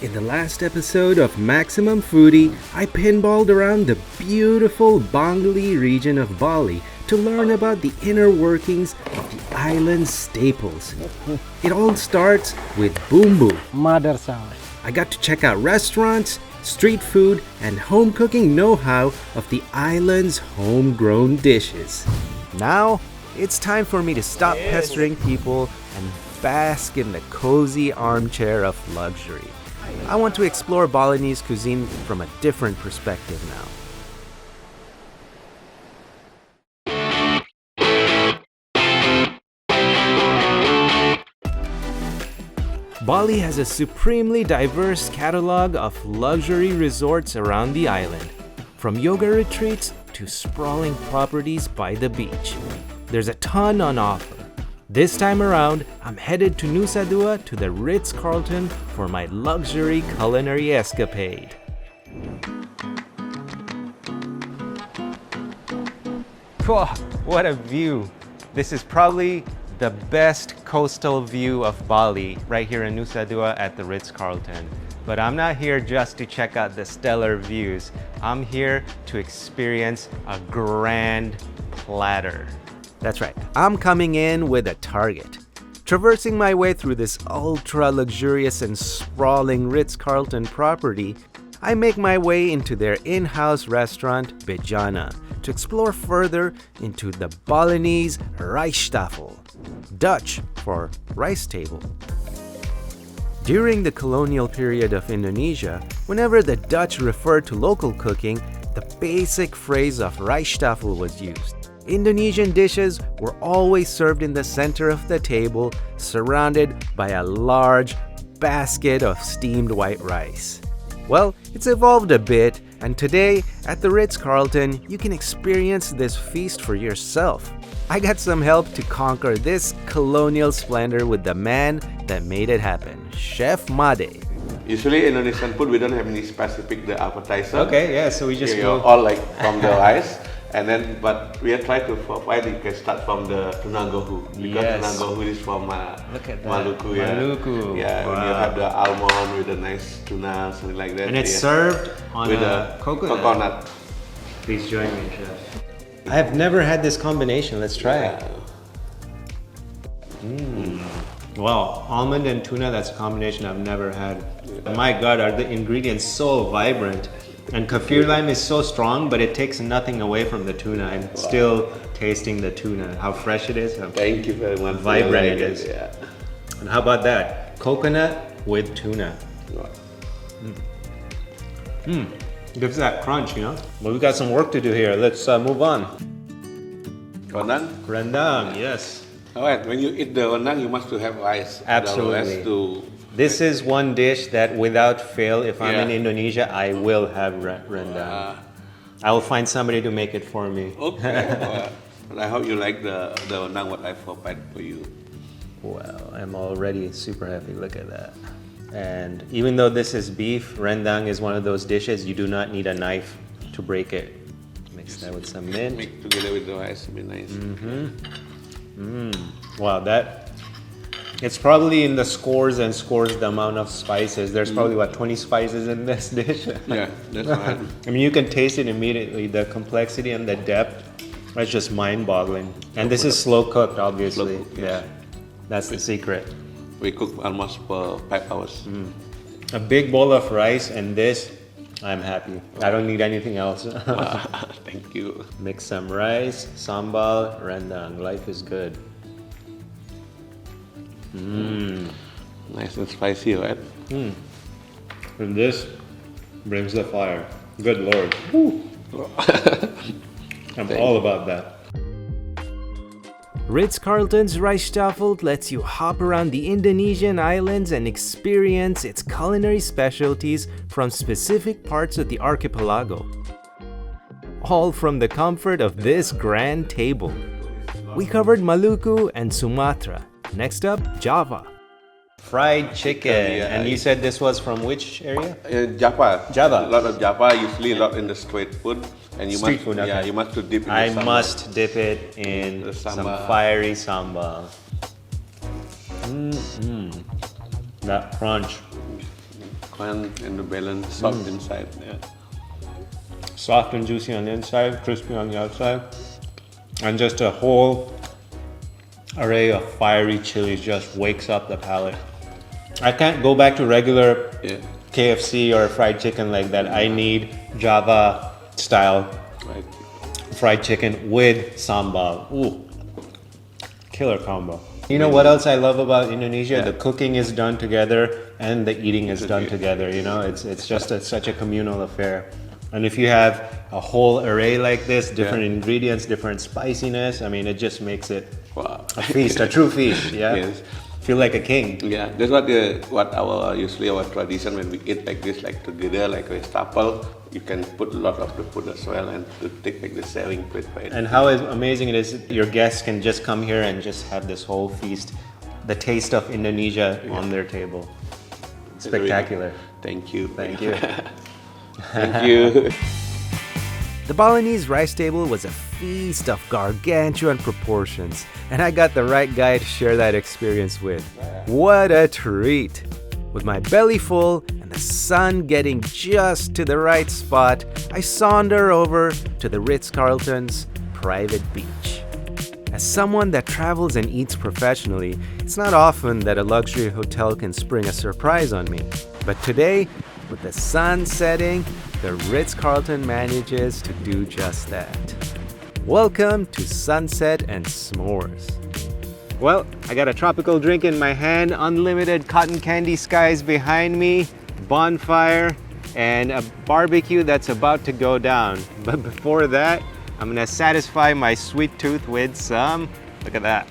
In the last episode of Maximum Foodie, I pinballed around the beautiful Bali region of Bali to learn about the inner workings of the island's staples. It all starts with bumbu. Mother sound. I got to check out restaurants, street food, and home cooking know-how of the island's homegrown dishes. Now, it's time for me to stop pestering people and bask in the cozy armchair of luxury. I want to explore Balinese cuisine from a different perspective now. Bali has a supremely diverse catalog of luxury resorts around the island, from yoga retreats to sprawling properties by the beach. There's a ton on offer. This time around, I'm headed to Nusa Dua to the Ritz Carlton for my luxury culinary escapade. Whoa, what a view! This is probably the best coastal view of Bali right here in Nusa Dua at the Ritz Carlton. But I'm not here just to check out the stellar views. I'm here to experience a grand platter. That's right, I'm coming in with a target. Traversing my way through this ultra luxurious and sprawling Ritz Carlton property, I make my way into their in-house restaurant, Bejana, to explore further into the Balinese Rijsttafel, Dutch for rice table. During the colonial period of Indonesia, whenever the Dutch referred to local cooking, the basic phrase of Rijsttafel was used. Indonesian dishes were always served in the center of the table, surrounded by a large basket of steamed white rice. Well, it's evolved a bit, and today at the Ritz Carlton, you can experience this feast for yourself. I got some help to conquer this colonial splendor with the man that made it happen, Chef Made. Usually Indonesian food, we don't have any specific the appetizer. Okay, yeah, so we just go all like from the rice. And then, but we are trying to provide, you can start from the tuna gohu. Because tuna gohu is from Maluku. Maluku. Yeah, wow. When you have the almond with a nice tuna, something like that. And it's served on with a coconut. Please join me, Chef. I have never had this combination. Let's try it. Wow, almond and tuna, that's a combination I've never had. My God, are the ingredients so vibrant. And kaffir lime is so strong, but it takes nothing away from the tuna. I'm still tasting the tuna, how fresh it is, how Thank you very much. vibrant it is. Yeah. And how about that? Coconut with tuna. Gives that crunch, you know? Well, we got some work to do here. Let's move on. Rendang? Rendang, yes. Alright, when you eat the rendang, you must to have rice. Absolutely. This is one dish that without fail, if I'm in Indonesia, I will have rendang. I will find somebody to make it for me. Okay. Well, I hope you like the rendang what I prepared for you. Well, I'm already super happy. Look at that. And even though this is beef, rendang is one of those dishes you do not need a knife to break it. Mix that with some mint. Make together with the rice, it'll be nice. Wow, it's probably in the scores and scores the amount of spices. There's probably, 20 spices in this dish? Yeah, that's right. I mean, you can taste it immediately. The complexity and the depth, that's just mind-boggling. And this is slow cooked, obviously. Slow cooked, yes. Yeah, that's the secret. We cook almost for 5 hours. A big bowl of rice and this, I'm happy. I don't need anything else. Thank you. Mix some rice, sambal, rendang. Life is good. Nice and spicy, right? And this brings the fire. Good Lord. I'm all about that. Ritz Carlton's Rijsttafel lets you hop around the Indonesian islands and experience its culinary specialties from specific parts of the archipelago. All from the comfort of this grand table. We covered Maluku and Sumatra. Next up, Java. Fried chicken. And you said this was from which area? Java. Java. A lot of Java, usually a lot in the street food. And you Street must, food, okay. Yeah, you must to dip in I the sambal. must dip it in The some sambal. fiery sambal. That crunch. Square and the balance, soft inside. Yeah. Soft and juicy on the inside, crispy on the outside. And just a whole array of fiery chilies just wakes up the palate. I can't go back to regular KFC or fried chicken like that. I need Java style fried chicken with sambal. Ooh, killer combo. You know what else I love about Indonesia? The cooking is done together and the eating is done together. You know, it's just such a communal affair. And if you have a whole array like this, different ingredients, different spiciness, I mean, it just makes it a feast, a true feast. Yeah. Yes. Feel like a king. Yeah, that's what our usually our tradition when we eat like this, like together, like a staple. You can put a lot of the food as well and to take like the serving plate. And how amazing it is! Your guests can just come here and just have this whole feast, the taste of Indonesia on their table. Spectacular. Thank you. Thank you. Thank you. The Balinese rice table was a feast of gargantuan proportions, and I got the right guy to share that experience with. What a treat! With my belly full and the sun getting just to the right spot, I saunter over to the Ritz Carlton's private beach. As someone that travels and eats professionally, it's not often that a luxury hotel can spring a surprise on me. But today, with the sun setting, the Ritz Carlton manages to do just that. Welcome to Sunset and S'mores. Well, I got a tropical drink in my hand, unlimited cotton candy skies behind me, bonfire, and a barbecue that's about to go down. But before that, I'm gonna satisfy my sweet tooth with some, look at that,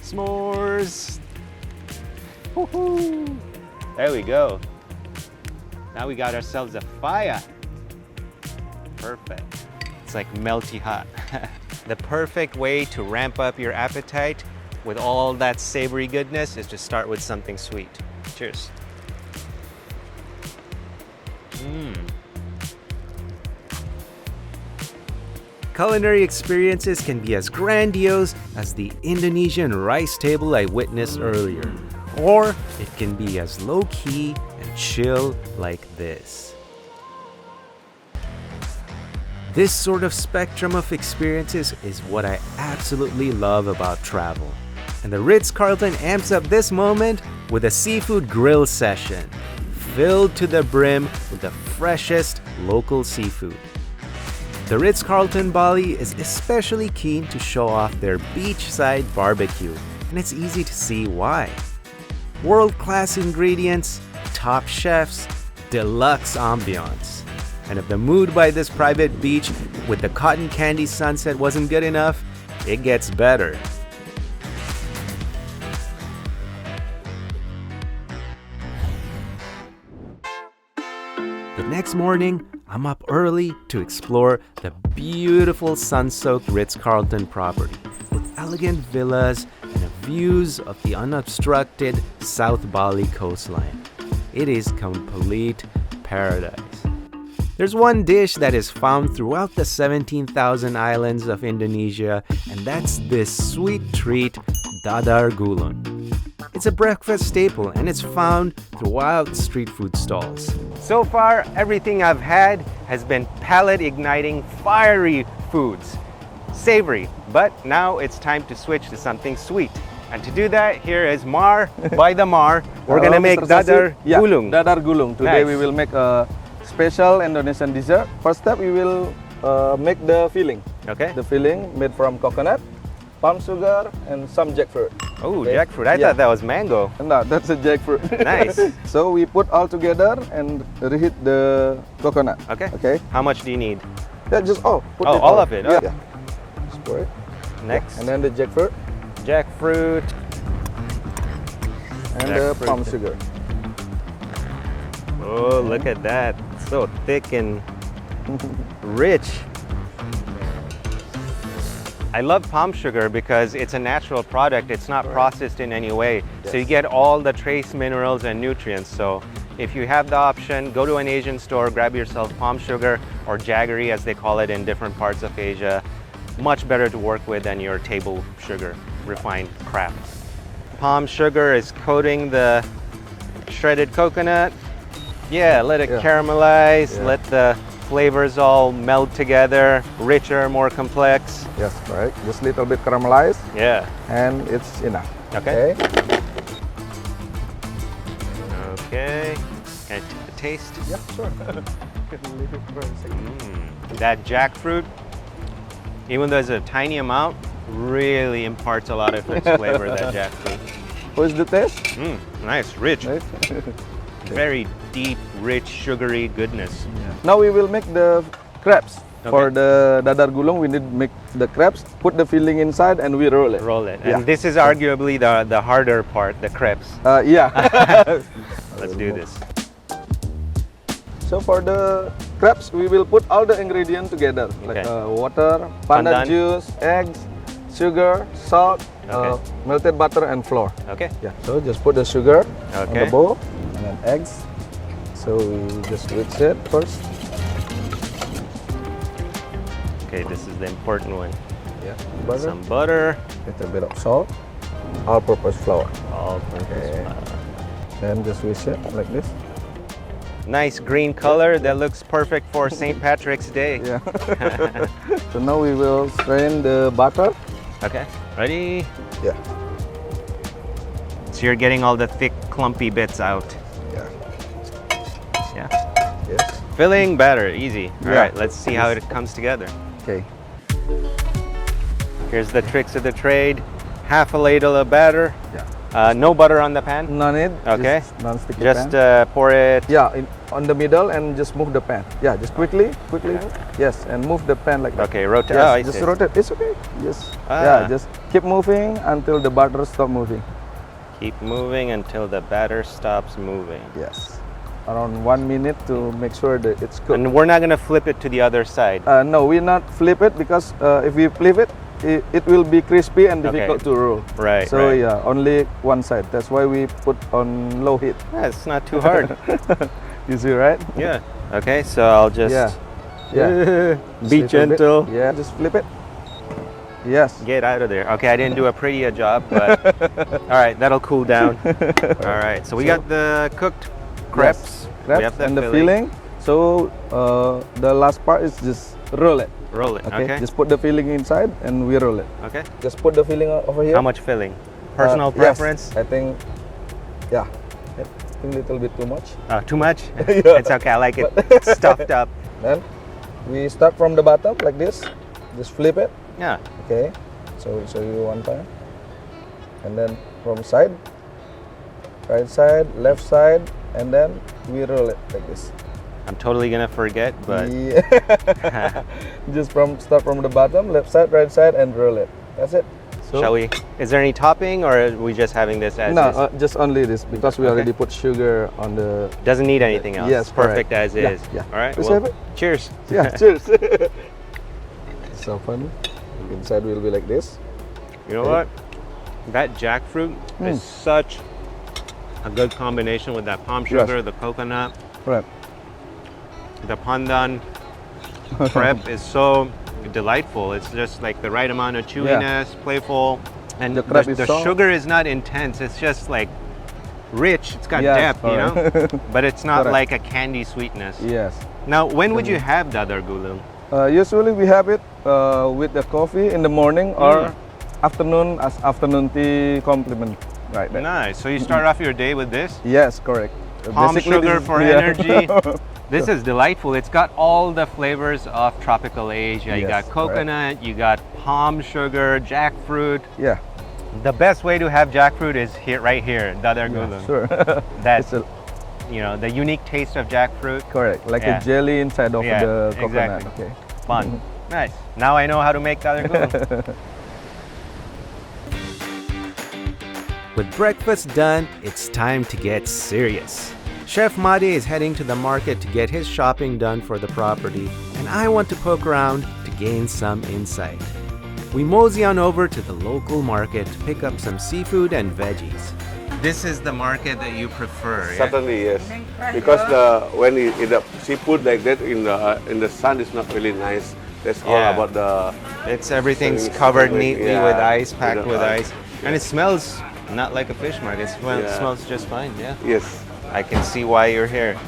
s'mores. Woohoo! There we go. Now we got ourselves a fire. Perfect. It's like melty hot. The perfect way to ramp up your appetite with all that savory goodness is to start with something sweet. Cheers. Culinary experiences can be as grandiose as the Indonesian rice table I witnessed earlier, or it can be as low-key and chill like this. This sort of spectrum of experiences is what I absolutely love about travel. And the Ritz Carlton amps up this moment with a seafood grill session, filled to the brim with the freshest local seafood. The Ritz Carlton Bali is especially keen to show off their beachside barbecue, and it's easy to see why. World-class ingredients, top chefs, deluxe ambiance. And if the mood by this private beach with the cotton candy sunset wasn't good enough, it gets better. The next morning, I'm up early to explore the beautiful sun-soaked Ritz Carlton property with elegant villas and views of the unobstructed South Bali coastline. It is complete paradise. There's one dish that is found throughout the 17,000 islands of Indonesia, and that's this sweet treat, dadar gulung. It's a breakfast staple and it's found throughout street food stalls. So far, everything I've had has been palate-igniting, fiery foods. Savory, but now it's time to switch to something sweet. And to do that, here is Mar by the Mar. We're gonna make dadar gulung. Dadar gulung. Today Nice. we will make a special Indonesian dessert. First step, we will make the filling. Okay. The filling made from coconut, palm sugar, and some jackfruit. Oh, Okay. jackfruit. I thought that was mango. No, that's a jackfruit. Nice. So we put all together and reheat the coconut. Okay. Okay. How much do you need? Yeah, just put Oh, it all of it? Yeah. Okay. Just pour it. Next, And then the jackfruit jackfruit. and the Jackfruit. palm sugar. Oh, look at that. So thick and rich. I love palm sugar because it's a natural product. It's not processed in any way. So you get all the trace minerals and nutrients. So if you have the option, go to an Asian store, grab yourself palm sugar or jaggery as they call it in different parts of Asia. Much better to work with than your table sugar, refined crap. Palm sugar is coating the shredded coconut. Yeah, let it Yeah. caramelize, Yeah. let the flavors all meld together, richer, more complex. Yes, right. Just little bit caramelized, Yeah. and it's enough. Okay. Okay. Can I taste? Yeah, sure. Leave it for a second. That jackfruit, even though it's a tiny amount, really imparts a lot of its flavor, that jackfruit. What's the taste? Nice, rich, Right. very deep, rich, sugary goodness. Now we will make the crabs. Okay. For the dadar gulung, we need to make the crabs, put the filling inside, and we roll it. Roll it. Yeah. And this is arguably the harder part, the crepes. Yeah. Let's do this. So for the crabs, we will put all the ingredients together, like Okay. water, pandan Pandan. juice, eggs, sugar, salt, Okay. melted butter, and flour. Okay. Yeah. So just put the sugar on Okay. the bowl, and then eggs. So we just mix it first. Okay, this is the important one. Yeah. Butter. Some butter, Little bit of salt, all-purpose flour. all-purpose Okay. flour. Then just whisk it like this. Nice green color that looks perfect for St. Patrick's Day. Yeah. So now we will strain the butter. Okay, ready? Yeah. So you're getting all the thick, clumpy bits out. Yeah. Yeah. Yes. Filling batter, easy. All Yeah. right, let's see how it comes together. Okay. Here's the tricks of the trade. Half a ladle of batter. Yeah. No butter on the pan. No need. Okay. Just non-sticky Just pan. pour it. Yeah, on the middle and just move the pan. Yeah, just quickly. Yeah. Yes, and move the pan like that. Okay, rotate. Yes, Oh, I just see. rotate. It's okay. Just Ah. yeah, just keep moving until the butter stop moving. Keep moving until the batter stops moving. Yes. Around 1 minute to make sure that it's cooked. And we're not gonna flip it to the other side. No, we not flip it because if we flip it, it will be crispy and Okay. difficult to roll. Right, So right. yeah, only one side. That's why we put on low heat. Yeah, it's not too hard. You see, right? Yeah. Okay, so I'll just Yeah. Yeah. be Just little bit. gentle. Yeah, just flip it. Yes. Get out of there. Okay, I didn't do a pretty job, but all right, that'll cool down. All right, so we got the cooked crepes. Yes, We crepes have the and the filling. So the last part is just roll it. Roll it. Okay? Okay. Just put the filling inside and we roll it. Okay. Just put the filling over here. How much filling? Personal Yes, preference? I think, yeah, I think a little bit too much. Too much? Yeah. It's okay. I like it stuffed up. Then we start from the bottom like this. Just flip it. Yeah. Okay. So we'll show you one time. And then from side, right side, left side, and then we roll it like this. I'm totally gonna forget, but Yeah. Just start from the bottom, left side, right side, and roll it. That's it. So, shall we? Is there any topping, or are we just having this as No, is? just only this because we Okay. already put sugar on the. Doesn't need anything else. Yes, Perfect correct. as is. Yeah, yeah. All right. Let's well, have it. cheers. Yeah, cheers. So funny. Inside will be like this. You know Okay. what? That jackfruit is such a good combination with that palm sugar, the coconut, Right. the pandan crepe is so delightful. It's just like the right amount of chewiness, playful, and The crepe is the soft. sugar is not intense. It's just like rich. It's got Yes, depth, you know, correct. but it's not Correct. like a candy sweetness. Yes. Now, when would you have dadar gulung? Usually we have it with the coffee in the morning or afternoon as afternoon tea complement. Right. there. Nice. So you start off your day with this. Yes, correct. Palm Basically, sugar this is- for yeah. energy. This is delightful. It's got all the flavors of tropical Asia. You Yes, got coconut, you got palm sugar, jackfruit. Yeah. The best way to have jackfruit is here, right here, dadar gulung. Sure. That's It's a, you know the unique taste of jackfruit. correct. Like Yeah. a jelly inside of Yeah, the coconut. exactly. Okay. Fun. Nice. Now I know how to make dadar gulung. With breakfast done, it's time to get serious. Chef Made is heading to the market to get his shopping done for the property, and I want to poke around to gain some insight. We mosey on over to the local market to pick up some seafood and veggies. This is the market that you prefer. Yeah? Certainly, yes. Because when you eat the seafood like that in the sun, it's not really nice. That's all Yeah. about the. Everything's It's covered like, neatly yeah, with ice, packed with with ice. ice, and it smells not like a fish market. It Yeah. smells just fine. Yeah. Yes. I can see why you're here.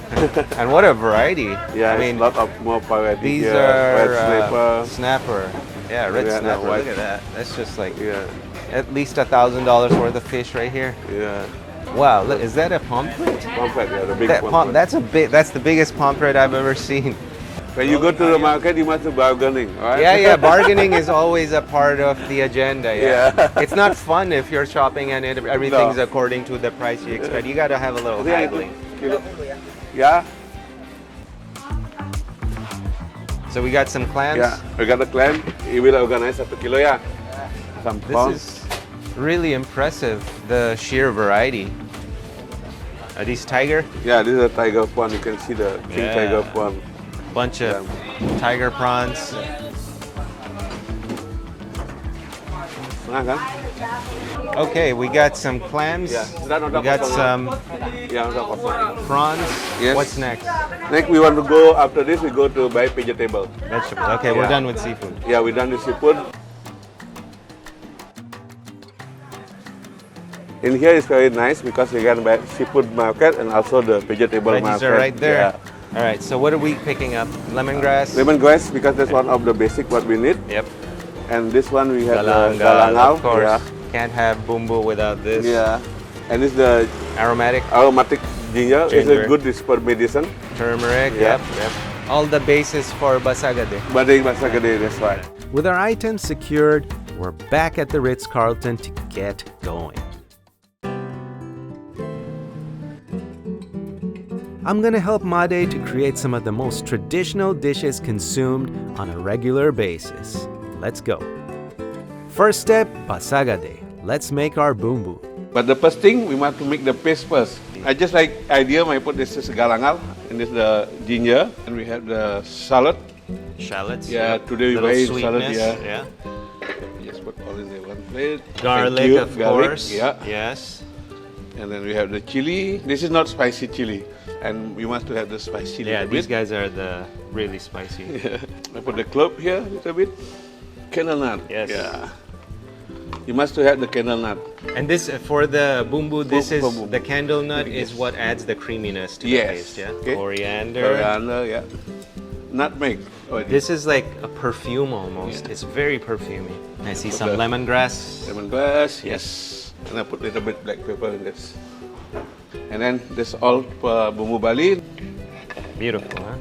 And what a variety. Yeah, I mean, a lot of more variety. these here. are Red snapper. snapper. Yeah, red Yeah, snapper. white. Look at that. That's just like Yeah, at least $1,000 worth of fish right here. yeah. Wow, look, is that a pomfret? Pomfret, yeah, the big That pomfret. that's the biggest pomfret I've ever seen. When you go to the market, you must do bargaining, right? Yeah, bargaining is always a part of the agenda. Yeah. Yeah. It's not fun if you're shopping and everything's No. according to the price you expect. You gotta have a little Yeah, haggling. Yeah, So we got some clams. yeah. We got the clam. We will organize 1 kilo, yeah. Some This prawns. is really impressive, the sheer variety. Are these tiger? Yeah, this is a tiger prawn. You can see the king Yeah. tiger prawn. Bunch of tiger prawns. Nah, kan? Okay, we got some clams. Yeah. We got some Yeah, udah kosong. prawns. Yes. What's next? Next, we want to go, after this, we go to buy vegetable. Vegetable. Okay, we're Yeah. done with seafood. Yeah, we're done with seafood. In here is very nice because we can buy seafood market and also the vegetable Veggies market. are right there. Yeah. All right, so what are we picking up? Lemongrass? Lemongrass because that's one of the basic what we need. Yep. And this one we have Galangal, the galangal. of course. Yeah. Can't have bumbu without this. Yeah. And this the Aromatic, aromatic ginger. It's Ginger. a good is for medicine. turmeric. Yeah. Yep. All the bases for basagade. Bading masagade, that's right. With our items secured, we're back at the Ritz Carlton to get going. I'm gonna help Made to create some of the most traditional dishes consumed on a regular basis. Let's go. First step, basagade. Let's make our bumbu. But the first thing, we want to make the paste first. I just like idea, I put this is galangal, and this is the ginger, and we have the salad. Shallots. Yeah, yep. today we Little buy sweetness. salad, yeah. Yeah. Just put all in the one plate. Garlic, Thank you. of Garlic, course. Yeah. Yes. And then we have the chili. This is not spicy chili, and we want to have the spicy Yeah, little these bit. guys are the really spicy. I put the clove here a little bit. Candle nut. Yes. Yeah. You must have the candle nut. And this for the bumbu, this is bumbu. the candle nut is Yes. what adds the creaminess to the Yes. paste. Yeah. Okay. Coriander. Coriander, yeah. Nutmeg. Oh, This is like a perfume almost. Yeah. It's very perfumey. I see Put some the- lemongrass. lemongrass, yes. And I put a little bit black pepper in this. And then this all bumbu Bali. Beautiful, huh?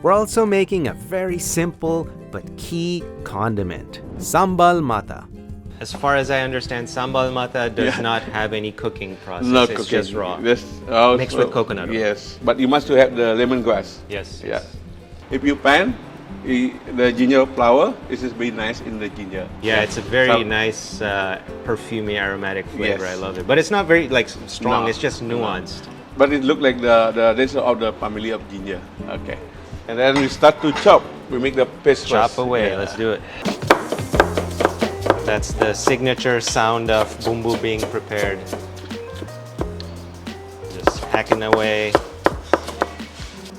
We're also making a very simple but key condiment, sambal mata. As far as I understand, sambal mata does Yeah. not have any cooking process. Not it's cooking. just raw. This also, Mixed with coconut oil. Yes, but you must have the lemongrass. Yes. Yeah. If you pan, the ginger flower, this is very nice in the ginger. Yeah, it's a very Some- nice, perfumey, aromatic flavor. Yes. I love it. But it's not very like strong. No. It's just nuanced. But it look like the this is of the family of ginger. Okay. And then we start to chop. We make the paste Chop first. away. Yeah. Let's do it. That's the signature sound of bumbu being prepared. Just hacking away.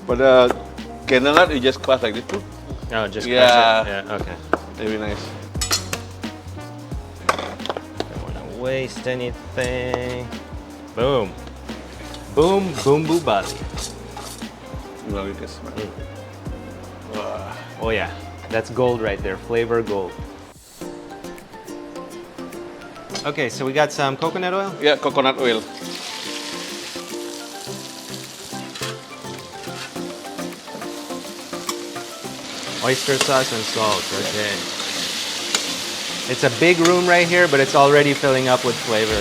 For the candle nut, you just crush like this too. Oh, just Yeah. crush it. Yeah. Okay. Very nice. Don't want to waste anything. Boom. Boom. Bumbu Bali. You know, it is. Wow. Oh yeah, that's gold right there. Flavor gold. Okay, so we got some coconut oil. Yeah, coconut oil. Oyster sauce and salt. Okay. It's a big room right here, but it's already filling up with flavor.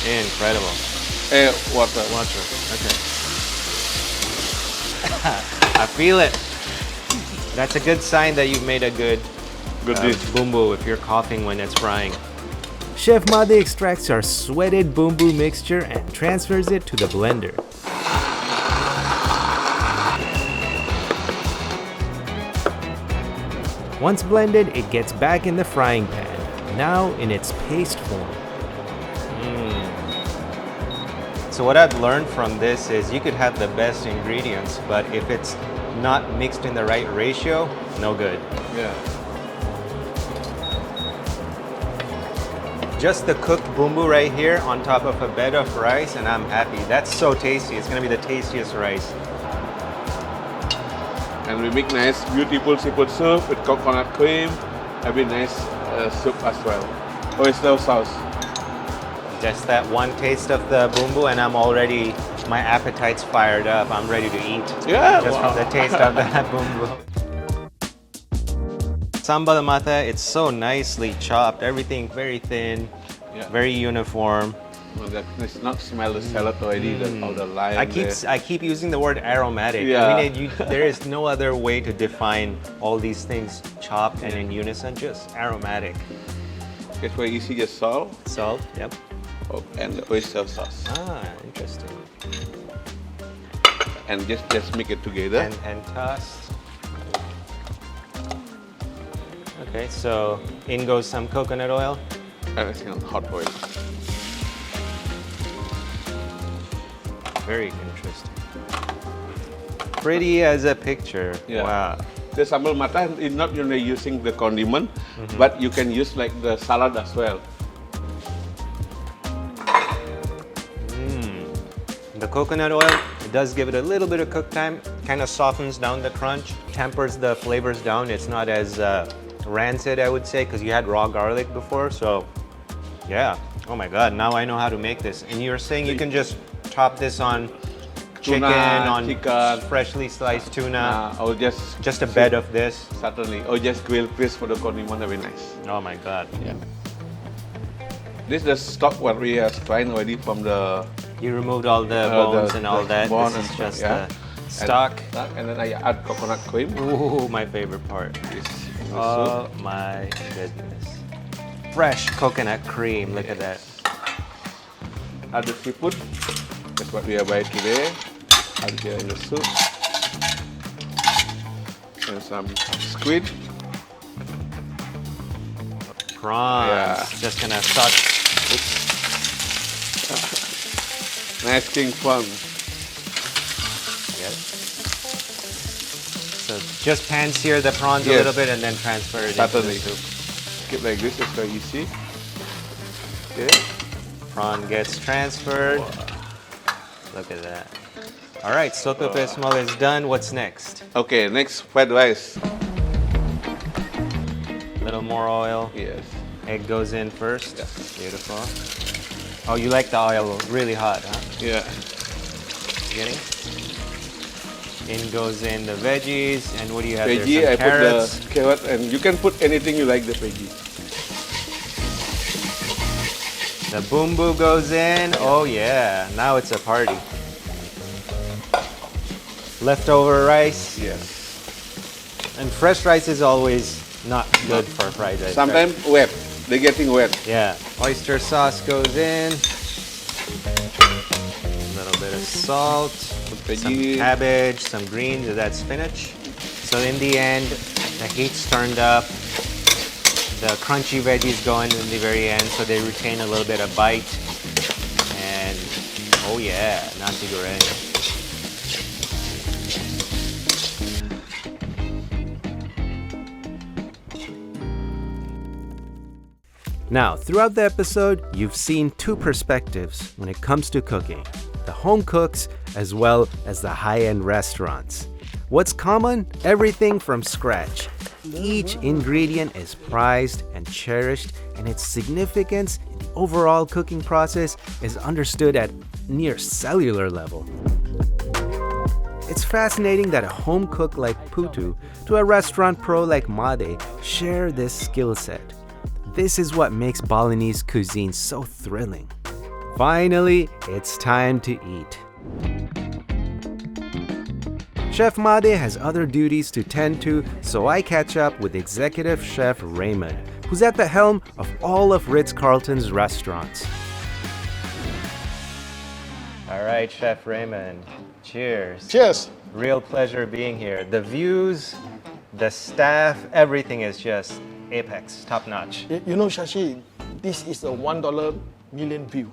Incredible. Water. Water. Okay. I feel it. That's a good sign that you've made a good Good dish. bumbu if you're coughing when it's frying. Chef Made extracts our sweated bumbu mixture and transfers it to the blender. Once blended, it gets back in the frying pan, now in its paste form. So what I've learned from this is you could have the best ingredients, but if it's not mixed in the right ratio, no good. Yeah. Just the cooked bumbu right here on top of a bed of rice, and I'm happy. That's so tasty. It's gonna be the tastiest rice. And we make nice, beautiful seafood soup with coconut cream. Have a nice soup as well. Oyster sauce. Just that one taste of the bumbu, and I'm already, my appetite's fired up. I'm ready to eat. Yeah, Just wow. from the taste of that bumbu. Sambal mata, it's so nicely chopped. Everything very thin, Yeah. very uniform. Well, let's not smell the salad already, all the lime I keep using the word aromatic. Yeah. I mean, there is no other way to define all these things chopped and in unison, just aromatic. It's very easy, just salt Salt, yep. and the oyster sauce. Ah, interesting. And just make it together. And tossed. Okay, so in goes some coconut oil. Everything on hot oil. Very interesting. Pretty as a picture. Yeah. Wow. The sambal mata is not only using the condiment, but you can use like the salad as well. The coconut oil, it does give it a little bit of cook time, kind of softens down the crunch, tempers the flavors down. It's not as rancid, I would say, because you had raw garlic before. So, yeah. Oh my God, now I know how to make this. And you're saying you can just top this on chicken, on freshly sliced tuna, Or just a bed of this. certainly, or just grilled fish for the condiment, very nice. Oh my God. Yeah. This is the stock what we are trying already from the You removed all the bones and all that. bone This is and just yeah. the stock. And then I add coconut cream. Ooh, my favorite part. This is the Oh soup. my goodness. Fresh coconut cream, look at that. Add the seafood. That's what we are buying today. Add here in the soup. And some squid. Prawns. Yeah. Just gonna start. Nice king prawn. Yes. So just pan sear the prawns a Yes. little bit and then transfer it into the Certainly. soup. Keep like this, it's very easy. Okay. Prawn gets transferred. Look at that. All right, soto pesmal is done. What's next? Okay, next fried rice. A little more oil. Yes. Egg goes in first. Yes. Beautiful. Oh, you like the oil really hot, huh? Yeah. Getting? In goes in the veggies, and what do you have Veggie, there? I Some carrots. put the carrot, and you can put anything you like the veggie. The bumbu goes in. Oh yeah, now it's a party. Leftover rice, Yes. and fresh rice is always not good for fried rice. Sometimes wet. They're getting wet. right? Yeah. Oyster sauce goes in. A little bit of salt. Some Veggie. cabbage, some greens, is that spinach? So in the end, the heat's turned up. The crunchy veggies go in the very end, so they retain a little bit of bite. And oh yeah, nasi goreng. Now, throughout the episode, you've seen two perspectives when it comes to cooking: the home cooks as well as the high-end restaurants. What's common? Everything from scratch. Each ingredient is prized and cherished, and its significance in the overall cooking process is understood at near cellular level. It's fascinating that a home cook like Putu to a restaurant pro like Made share this skill set. This is what makes Balinese cuisine so thrilling. Finally, it's time to eat. Chef Made has other duties to tend to, so I catch up with Executive Chef Raymond, who's at the helm of all of Ritz Carlton's restaurants. All right, Chef Raymond. Cheers. Cheers. Real pleasure being here. The views, the staff, everything is just apex, top notch. You know, Sashi, this is a $1 million view,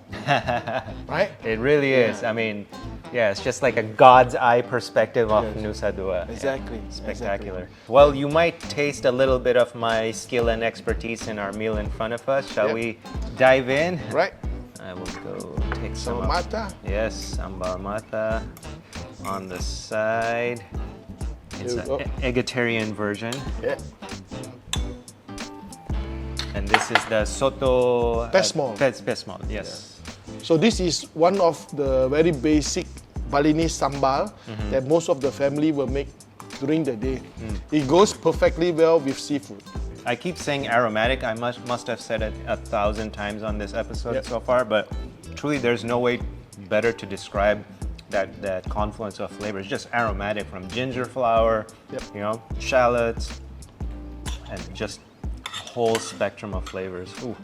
right? It really is. I mean, yeah, it's just like a God's eye perspective of Nusa Dua. Exactly. Yeah, spectacular. Well, you might taste a little bit of my skill and expertise in our meal in front of us. Shall Yep. we dive in. Right? I will go take some. So mata. Yes, sambal mata on the side. It's Here we an go. vegetarian version. Yeah. And this is the soto... Pesmol. Pesmol, yes. So this is one of the very basic Balinese sambal that most of the family will make during the day. It goes perfectly well with seafood. I keep saying aromatic. I must have said it 1,000 times on this episode Yep. so far, but truly there's no way better to describe that confluence of flavors. Just aromatic from ginger flower, Yep. you know, shallots, and just whole spectrum of flavors. Ooh.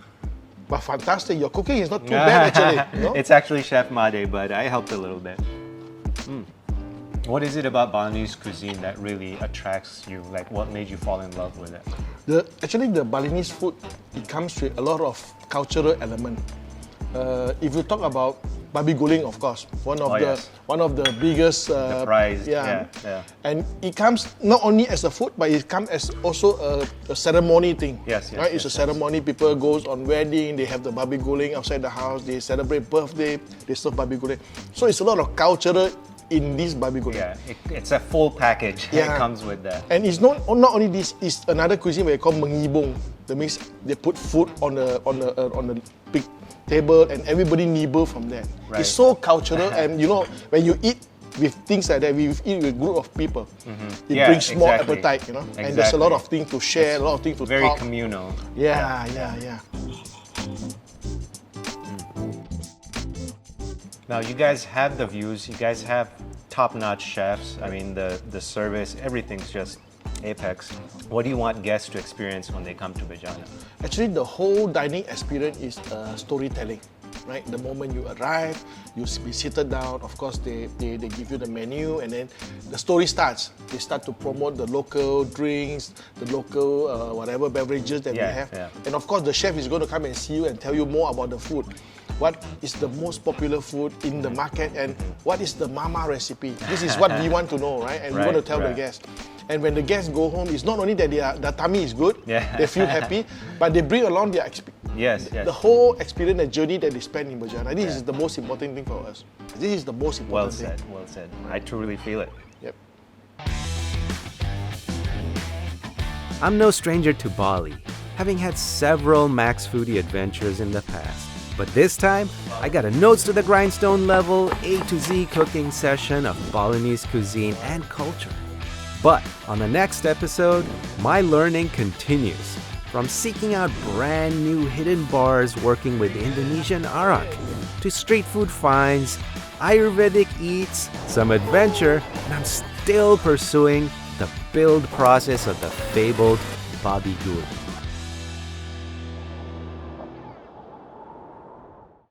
But fantastic, your cooking is not too bad actually. You know? It's actually Chef Made, but I helped a little bit. What is it about Balinese cuisine that really attracts you? Like, what made you fall in love with it? Actually, the Balinese food, it comes with a lot of cultural element. If you talk about babi guling, of course, one of the biggest Prized, yeah. yeah. And it comes not only as a food, but it comes as also a ceremony thing. Yes, right? It's a ceremony. People goes on wedding, they have the babi guling outside the house, they celebrate birthday, they serve babi guling. So it's a lot of cultural in this babi guling. Yeah, it's a full package. Yeah. It comes with that. And it's not only this, it's another cuisine where they call mengibong. That means they put food on a big table and everybody nibble from there. Right. It's so cultural, and you know, when you eat with things like that, we eat with a group of people, it Yeah, brings more exactly. appetite, you know. And there's a lot of Exactly. things to share, a lot of things to Very talk. communal. Yeah. Now, you guys have the views, you guys have top-notch chefs. I mean, the service, everything's just apex. What do you want guests to experience when they come to Bajana? Actually, the whole dining experience is storytelling, right? The moment you arrive, you be seated down. Of course, they give you the menu, and then the story starts. They start to promote the local drinks, the local whatever beverages that we have. Yeah. And of course, the chef is going to come and see you and tell you more about the food. What is the most popular food in the market, and what is the mama recipe? This is what we want to know, right? And we want to tell the guests. And when the guests go home, it's not only that their tummy is good, they feel happy, but they bring along their Yes. the whole experience, the journey that they spend in Bajana. This is the most important thing for us. This is the most important thing. Well said. I truly feel it. Yep. I'm no stranger to Bali, having had several Max Foodie adventures in the past. But this time, I got a nose to the grindstone level A to Z cooking session of Balinese cuisine and culture. But on the next episode, my learning continues. From seeking out brand new hidden bars working with Indonesian arak, to street food finds, Ayurvedic eats, some adventure, and I'm still pursuing the build process of the fabled babi gul.